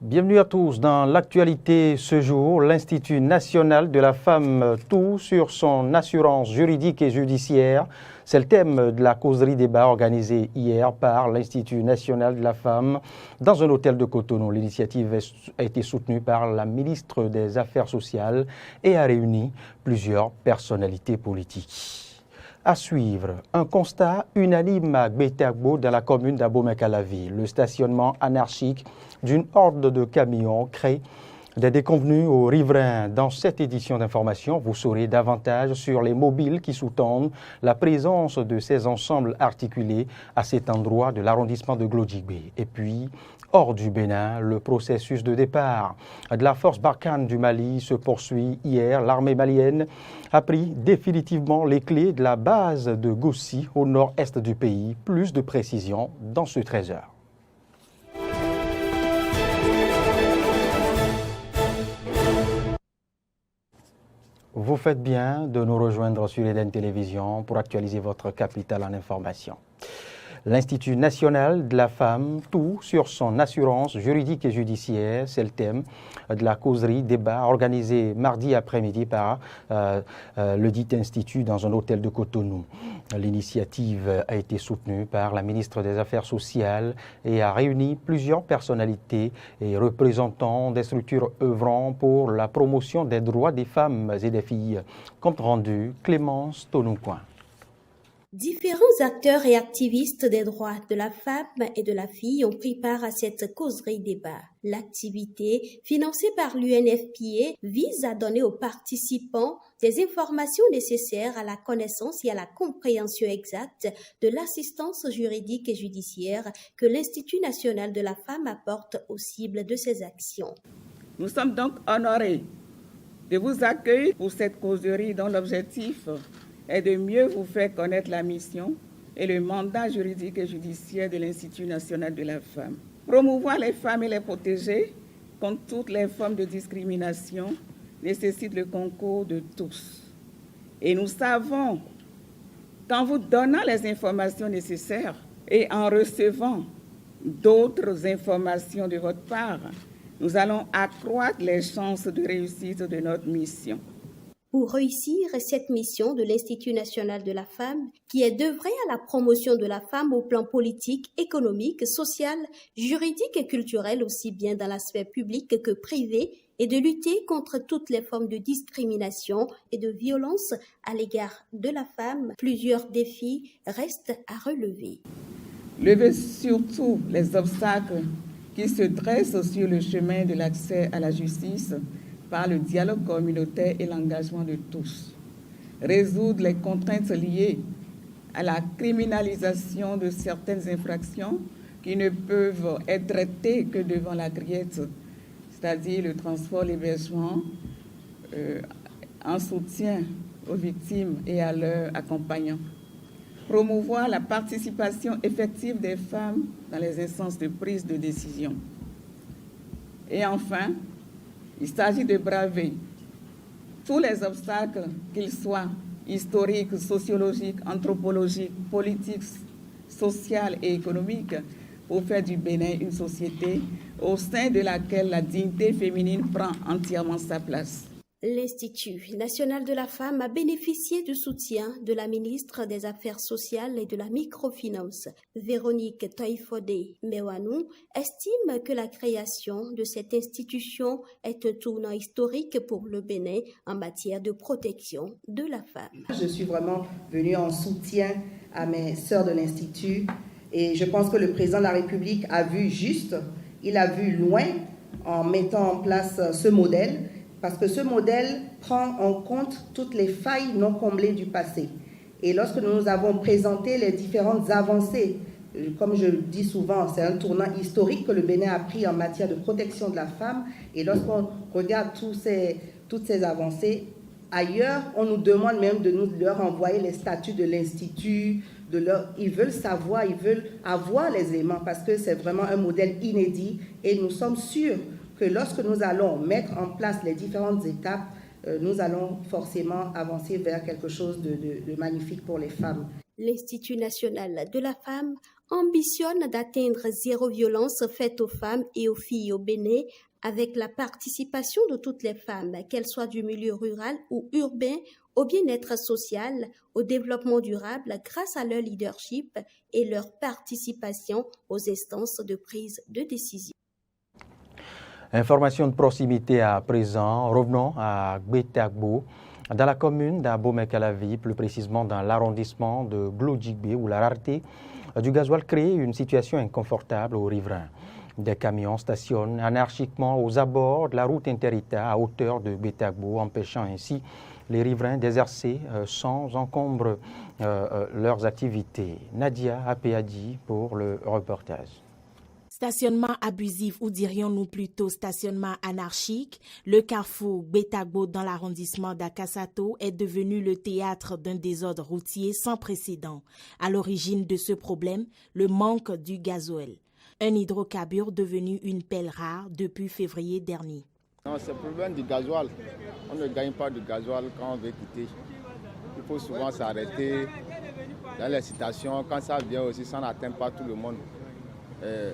Bienvenue à tous. Dans l'actualité ce jour, l'Institut national de la femme tout sur son assurance juridique et judiciaire. C'est le thème de la causerie débat organisée hier par l'Institut national de la femme dans un hôtel de Cotonou. L'initiative a été soutenue par la ministre des Affaires sociales et a réuni plusieurs personnalités politiques. À suivre, un constat unanime à Gbetagbo dans la commune d'Abomey-Calavi. Le stationnement anarchique d'une horde de camions crée des déconvenues aux riverains. Dans cette édition d'information, vous saurez davantage sur les mobiles qui sous-tendent la présence de ces ensembles articulés à cet endroit de l'arrondissement de Glodjigbe. Et puis, hors du Bénin, le processus de départ de la force Barkhane du Mali se poursuit. Hier, l'armée malienne a pris définitivement les clés de la base de Goussi au nord-est du pays. Plus de précisions dans ce 13h. Vous faites bien de nous rejoindre sur Eden Télévision pour actualiser votre capitale en information. L'Institut national de la femme, tout sur son assurance juridique et judiciaire, c'est le thème de la causerie débat organisée mardi après-midi par le dit institut dans un hôtel de Cotonou. L'initiative a été soutenue par la ministre des Affaires sociales et a réuni plusieurs personnalités et représentants des structures œuvrant pour la promotion des droits des femmes et des filles. Compte rendu, Clémence Tonoucoin. Différents acteurs et activistes des droits de la femme et de la fille ont pris part à cette causerie débat. L'activité, financée par l'UNFPA, vise à donner aux participants des informations nécessaires à la connaissance et à la compréhension exacte de l'assistance juridique et judiciaire que l'Institut national de la femme apporte aux cibles de ses actions. Nous sommes donc honorés de vous accueillir pour cette causerie dont l'objectif est de mieux vous faire connaître la mission et le mandat juridique et judiciaire de l'Institut national de la femme. Promouvoir les femmes et les protéger contre toutes les formes de discrimination nécessite le concours de tous. Et nous savons qu'en vous donnant les informations nécessaires et en recevant d'autres informations de votre part, nous allons accroître les chances de réussite de notre mission. Pour réussir cette mission de l'Institut national de la femme, qui est d'œuvrer à la promotion de la femme au plan politique, économique, social, juridique et culturel, aussi bien dans la sphère publique que privée, et de lutter contre toutes les formes de discrimination et de violence à l'égard de la femme, plusieurs défis restent à relever. Levez surtout les obstacles qui se dressent sur le chemin de l'accès à la justice par le dialogue communautaire et l'engagement de tous. Résoudre les contraintes liées à la criminalisation de certaines infractions qui ne peuvent être traitées que devant la criette, c'est-à-dire le transport, l'hébergement, en soutien aux victimes et à leurs accompagnants. Promouvoir la participation effective des femmes dans les instances de prise de décision. Et enfin, il s'agit de braver tous les obstacles, qu'ils soient historiques, sociologiques, anthropologiques, politiques, sociaux et économiques, pour faire du Bénin une société au sein de laquelle la dignité féminine prend entièrement sa place. L'Institut national de la femme a bénéficié du soutien de la ministre des Affaires sociales et de la microfinance. Véronique Toifode-Mewanou estime que la création de cette institution est un tournant historique pour le Bénin en matière de protection de la femme. Je suis vraiment venue en soutien à mes sœurs de l'Institut et je pense que le président de la République a vu juste, il a vu loin en mettant en place ce modèle. Parce que ce modèle prend en compte toutes les failles non comblées du passé. Et lorsque nous avons présenté les différentes avancées, comme je le dis souvent, c'est un tournant historique que le Bénin a pris en matière de protection de la femme. Et lorsqu'on regarde toutes ces avancées, ailleurs, on nous demande même de leur envoyer les statuts de l'Institut. Ils veulent savoir, ils veulent avoir les éléments parce que c'est vraiment un modèle inédit. Et nous sommes sûrs que lorsque nous allons mettre en place les différentes étapes, nous allons forcément avancer vers quelque chose de magnifique pour les femmes. L'Institut national de la femme ambitionne d'atteindre zéro violence faite aux femmes et aux filles au Bénin avec la participation de toutes les femmes, qu'elles soient du milieu rural ou urbain, au bien-être social, au développement durable grâce à leur leadership et leur participation aux instances de prise de décision. Information de proximité à présent. Revenons à Gbetagbo, dans la commune d'Abomey-Calavi, plus précisément dans l'arrondissement de Glodjigbe, où la rareté du gasoil crée une situation inconfortable aux riverains. Des camions stationnent anarchiquement aux abords de la route inter-État à hauteur de Gbetagbo, empêchant ainsi les riverains d'exercer sans encombre leurs activités. Nadia Apeadi pour le reportage. Stationnement abusif ou dirions-nous plutôt stationnement anarchique, le carrefour Gbetagbo dans l'arrondissement d'Akasato est devenu le théâtre d'un désordre routier sans précédent. À l'origine de ce problème, le manque du gasoil, un hydrocarbure devenu une pelle rare depuis février dernier. Non, c'est le problème du gasoil. On ne gagne pas de gasoil quand on veut quitter. Il faut souvent s'arrêter dans les situations. Quand ça vient aussi, ça n'atteint pas tout le monde. C'est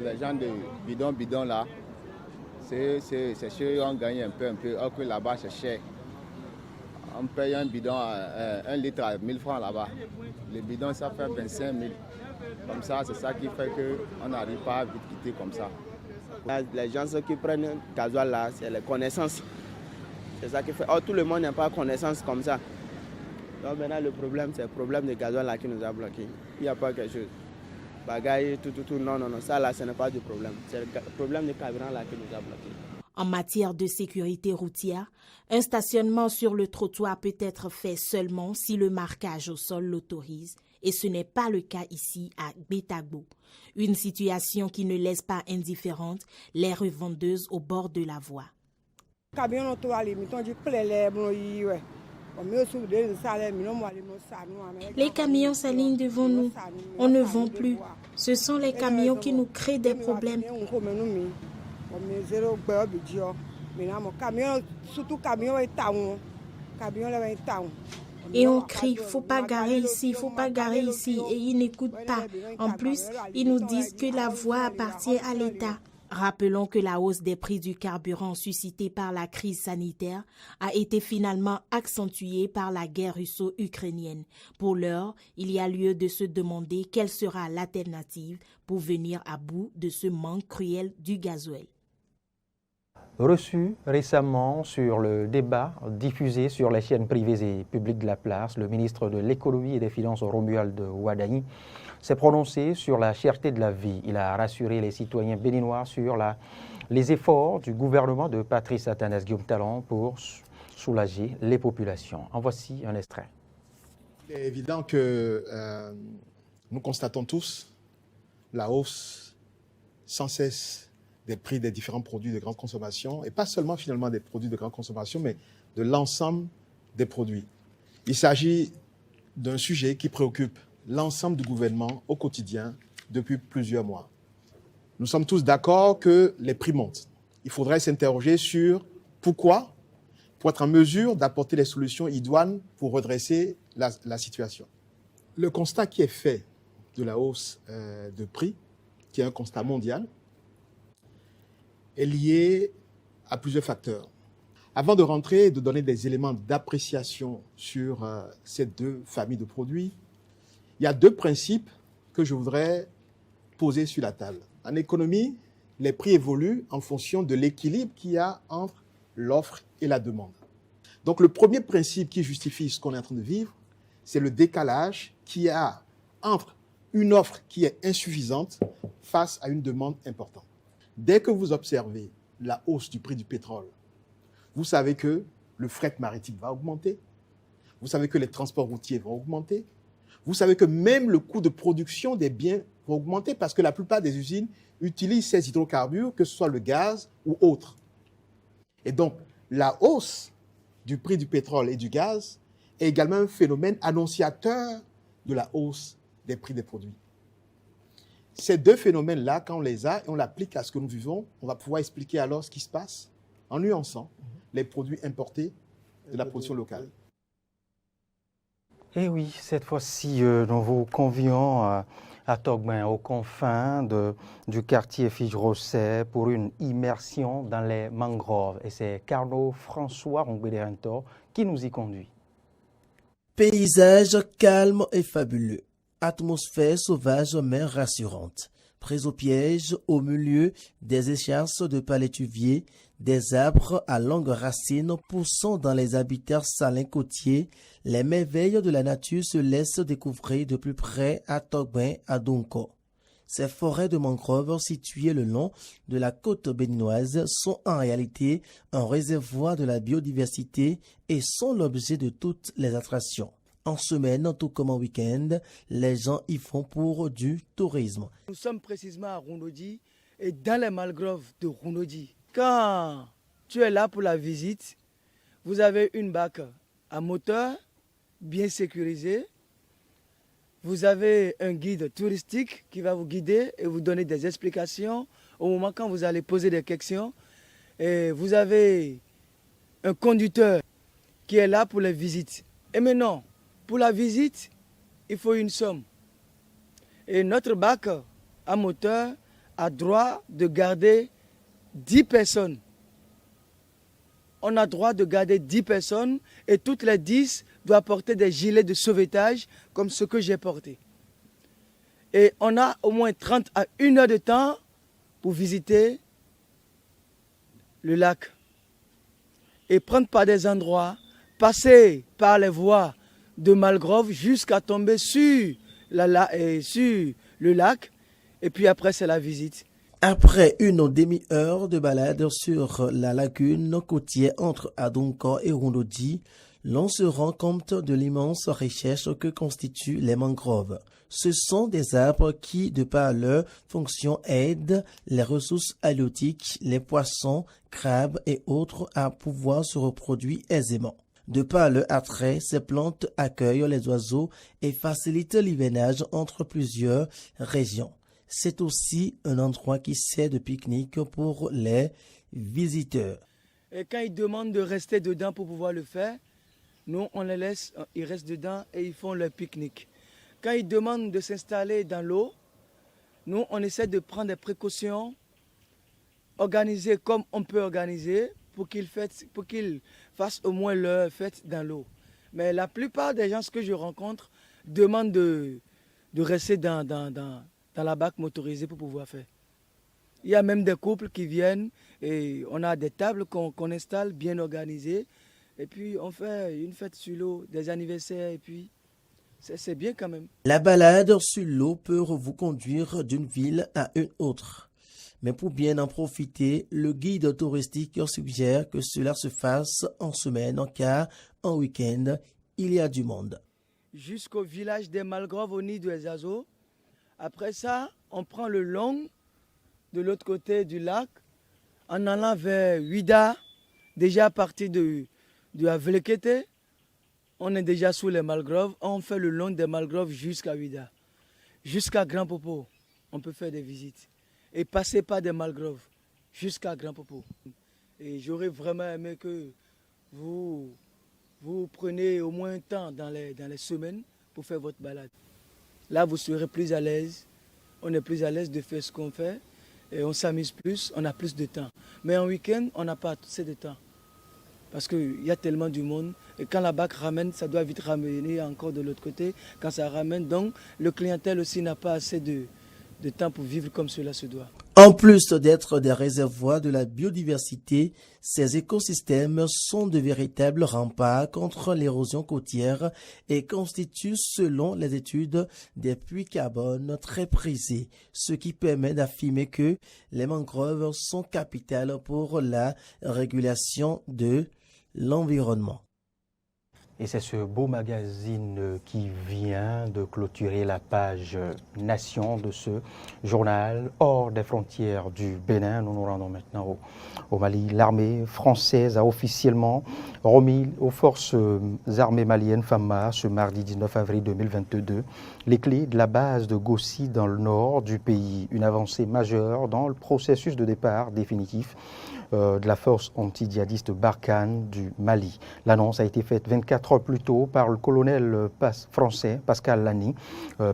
les gens de bidon là, c'est sûr, on gagne un peu, alors que là-bas c'est cher. On paye un bidon, 1 litre à 1000 francs là-bas. Le bidon ça fait 25 000. Comme ça, c'est ça qui fait qu'on n'arrive pas à vite quitter comme ça. Les gens qui prennent le gasoil là, c'est les connaissances. C'est ça qui fait. Oh, tout le monde n'a pas connaissance comme ça. Donc maintenant le problème, c'est le problème de gasoil là qui nous a bloqués. Il n'y a pas quelque chose. Bagaille, tout, non, ça là, ce n'est pas du problème. C'est le problème du carburant là qui nous a bloqués. En matière de sécurité routière, un stationnement sur le trottoir peut être fait seulement si le marquage au sol l'autorise, et ce n'est pas le cas ici à Gbetagbo. Une situation qui ne laisse pas indifférente les revendeuses au bord de la voie. Les camions s'alignent devant nous. On ne vend plus. Ce sont les camions qui nous créent des problèmes. Et on crie, faut pas garer ici, faut pas garer ici. Et ils n'écoutent pas. En plus, ils nous disent que la voie appartient à l'État. Rappelons que la hausse des prix du carburant suscitée par la crise sanitaire a été finalement accentuée par la guerre russo-ukrainienne. Pour l'heure, il y a lieu de se demander quelle sera l'alternative pour venir à bout de ce manque cruel du gasoil. Reçu récemment sur le débat diffusé sur les chaînes privées et publiques de la place, le ministre de l'Économie et des Finances Romuald Wadani s'est prononcé sur la cherté de la vie. Il a rassuré les citoyens béninois sur les efforts du gouvernement de Patrice Athanase Guillaume Talon pour soulager les populations. En voici un extrait. Il est évident que nous constatons tous la hausse sans cesse des prix des différents produits de grande consommation, et pas seulement finalement des produits de grande consommation, mais de l'ensemble des produits. Il s'agit d'un sujet qui préoccupe l'ensemble du gouvernement au quotidien depuis plusieurs mois. Nous sommes tous d'accord que les prix montent. Il faudrait s'interroger sur pourquoi, pour être en mesure d'apporter les solutions idoines pour redresser la situation. Le constat qui est fait de la hausse de prix, qui est un constat mondial, est lié à plusieurs facteurs. Avant de rentrer et de donner des éléments d'appréciation sur ces deux familles de produits, il y a deux principes que je voudrais poser sur la table. En économie, les prix évoluent en fonction de l'équilibre qu'il y a entre l'offre et la demande. Donc le premier principe qui justifie ce qu'on est en train de vivre, c'est le décalage qu'il y a entre une offre qui est insuffisante face à une demande importante. Dès que vous observez la hausse du prix du pétrole, vous savez que le fret maritime va augmenter, vous savez que les transports routiers vont augmenter, vous savez que même le coût de production des biens va augmenter parce que la plupart des usines utilisent ces hydrocarbures, que ce soit le gaz ou autre. Et donc, la hausse du prix du pétrole et du gaz est également un phénomène annonciateur de la hausse des prix des produits. Ces deux phénomènes-là, quand on les a et on l'applique à ce que nous vivons, on va pouvoir expliquer alors ce qui se passe en nuançant les produits importés de la production locale. Et oui, cette fois-ci, nous vous convions à Togben, aux confins du quartier Fige-Rosset, pour une immersion dans les mangroves. Et c'est Carlo François Rongbederento qui nous y conduit. Paysage calme et fabuleux. Atmosphère sauvage mais rassurante. Prise au piège au milieu des écharses de palétuviers, des arbres à longues racines poussant dans les habitats salins côtiers, les merveilles de la nature se laissent découvrir de plus près à Togben, à Donko. Ces forêts de mangroves situées le long de la côte béninoise sont en réalité un réservoir de la biodiversité et sont l'objet de toutes les attractions. En semaine, tout comme en week-end, les gens y font pour du tourisme. Nous sommes précisément à Ronodi et dans les mangroves de Ronodi. Quand tu es là pour la visite, vous avez une barque à moteur bien sécurisée. Vous avez un guide touristique qui va vous guider et vous donner des explications au moment quand vous allez poser des questions. Et vous avez un conducteur qui est là pour les visites. Et maintenant, pour la visite, il faut une somme. Et notre barque à moteur a droit de garder 10 personnes. On a droit de garder 10 personnes et toutes les 10 doivent porter des gilets de sauvetage comme ce que j'ai porté. Et on a au moins 30 à 1 heure de temps pour visiter le lac. Et prendre par des endroits, passer par les voies de mangrove jusqu'à tomber sur le lac. Et puis après, c'est la visite. Après une demi-heure de balade sur la lagune côtière entre Adonko et Ronodi, l'on se rend compte de l'immense richesse que constituent les mangroves. Ce sont des arbres qui, de par leur fonction, aident les ressources halieutiques, les poissons, crabes et autres à pouvoir se reproduire aisément. De par leur attrait, ces plantes accueillent les oiseaux et facilitent l'hivernage entre plusieurs régions. C'est aussi un endroit qui sert de pique-nique pour les visiteurs. Et quand ils demandent de rester dedans pour pouvoir le faire, nous, on les laisse, ils restent dedans et ils font leur pique-nique. Quand ils demandent de s'installer dans l'eau, nous, on essaie de prendre des précautions, organiser comme on peut organiser pour qu'ils fassent au moins leur fête dans l'eau. Mais la plupart des gens que je rencontre demandent de rester dans la barque motorisée pour pouvoir faire. Il y a même des couples qui viennent et on a des tables qu'on installe bien organisées. Et puis on fait une fête sur l'eau, des anniversaires et puis c'est bien quand même. La balade sur l'eau peut vous conduire d'une ville à une autre. Mais pour bien en profiter, le guide touristique suggère que cela se fasse en semaine car en week-end, il y a du monde. Jusqu'au village des mangroves au nid des Azos. Après ça, on prend le long de l'autre côté du lac en allant vers Huida, déjà à partir de Avelekete. On est déjà sous les mangroves. On fait le long des mangroves jusqu'à Huida. Jusqu'à Grand Popo, on peut faire des visites. Et passer par des mangroves jusqu'à Grand Popo. Et j'aurais vraiment aimé que vous preniez au moins un temps dans les semaines pour faire votre balade. Là, vous serez plus à l'aise. On est plus à l'aise de faire ce qu'on fait. Et on s'amuse plus, on a plus de temps. Mais en week-end, on n'a pas assez de temps. Parce qu'il y a tellement du monde. Et quand la barque ramène, ça doit vite ramener encore de l'autre côté. Quand ça ramène, donc, le clientèle aussi n'a pas assez de temps pour vivre comme cela se doit. En plus d'être des réservoirs de la biodiversité, ces écosystèmes sont de véritables remparts contre l'érosion côtière et constituent, selon les études, des puits carbone très prisés, ce qui permet d'affirmer que les mangroves sont capitales pour la régulation de l'environnement. Et c'est ce beau magazine qui vient de clôturer la page Nation de ce journal hors des frontières du Bénin. Nous nous rendons maintenant au Mali. L'armée française a officiellement remis aux forces armées maliennes FAMA ce mardi 19 avril 2022 les clés de la base de Gossi dans le nord du pays. Une avancée majeure dans le processus de départ définitif de la force anti-djihadiste Barkhane du Mali. L'annonce a été faite 24 heures plus tôt par le colonel français Pascal Lani,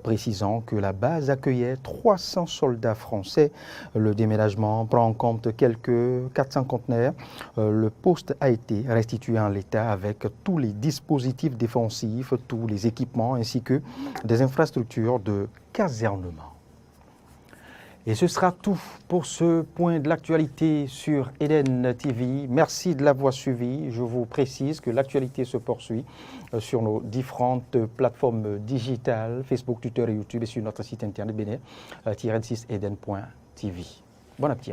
précisant que la base accueillait 300 soldats français. Le déménagement prend en compte quelques 400 conteneurs. Le poste a été restitué en l'état avec tous les dispositifs défensifs, tous les équipements ainsi que des infrastructures de casernement. Et ce sera tout pour ce point de l'actualité sur Eden TV. Merci de l'avoir suivi. Je vous précise que l'actualité se poursuit sur nos différentes plateformes digitales, Facebook, Twitter et YouTube, et sur notre site internet bénin-6eden.tv. Bon appétit.